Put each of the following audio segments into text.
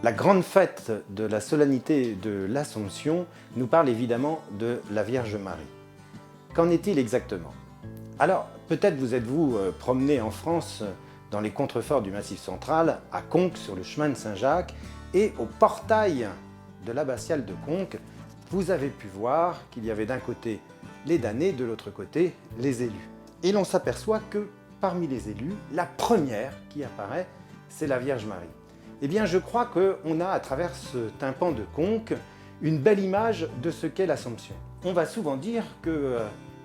La grande fête de la solennité de l'Assomption nous parle évidemment de la Vierge Marie. Qu'en est-il exactement? Alors, peut-être vous êtes-vous promené en France dans les contreforts du Massif central, à Conques, sur le chemin de Saint-Jacques, et au portail de l'abbatiale de Conques, vous avez pu voir qu'il y avait d'un côté les damnés, de l'autre côté les élus. Et l'on s'aperçoit que parmi les élus, la première qui apparaît, c'est la Vierge Marie. Eh bien, je crois qu'on a, à travers ce tympan de Conques, une belle image de ce qu'est l'Assomption. On va souvent dire que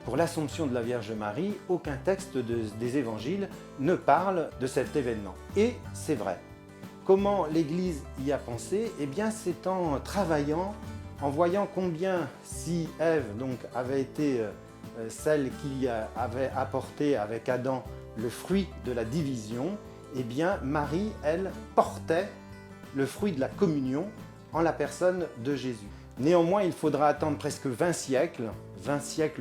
pour l'Assomption de la Vierge Marie, aucun texte des évangiles ne parle de cet événement. Et c'est vrai. Comment l'Église y a pensé? Eh bien, c'est en travaillant, en voyant combien, si Ève donc, avait été celle qui avait apporté avec Adam le fruit de la division, eh bien, Marie, elle, portait le fruit de la communion en la personne de Jésus. Néanmoins, il faudra attendre presque 20 siècles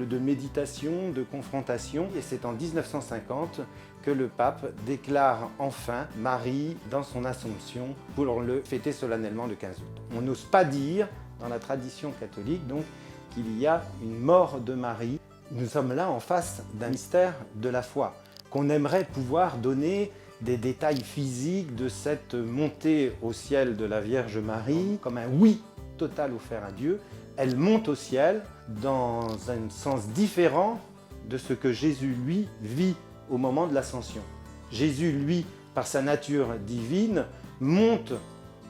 de méditation, de confrontation, et c'est en 1950 que le pape déclare enfin Marie dans son Assomption pour le fêter solennellement le 15 août. On n'ose pas dire, dans la tradition catholique, donc, qu'il y a une mort de Marie. Nous sommes là en face d'un mystère de la foi, qu'on aimerait pouvoir donner des détails physiques de cette montée au ciel de la Vierge Marie, comme un oui total offert à Dieu. Elle monte au ciel dans un sens différent de ce que Jésus, lui, vit au moment de l'ascension. Jésus, lui, par sa nature divine, monte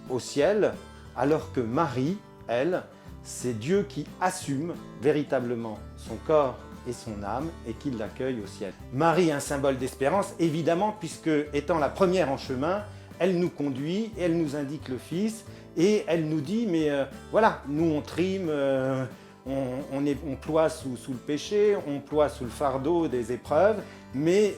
au ciel, alors que Marie, elle, c'est Dieu qui assume véritablement son corps et son âme et qui l'accueille au ciel. Marie, un symbole d'espérance, évidemment, puisque étant la première en chemin, elle nous conduit, elle nous indique le Fils et elle nous dit, mais voilà, nous on trime, on ploie sous le péché, on ploie sous le fardeau des épreuves, mais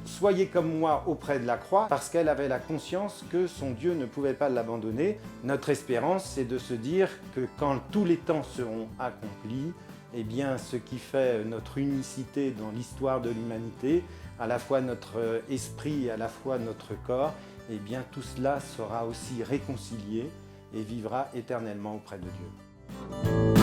soyez comme moi auprès de la croix, parce qu'elle avait la conscience que son Dieu ne pouvait pas l'abandonner. Notre espérance, c'est de se dire que quand tous les temps seront accomplis, eh bien, ce qui fait notre unicité dans l'histoire de l'humanité, à la fois notre esprit et à la fois notre corps, eh bien, tout cela sera aussi réconcilié et vivra éternellement auprès de Dieu.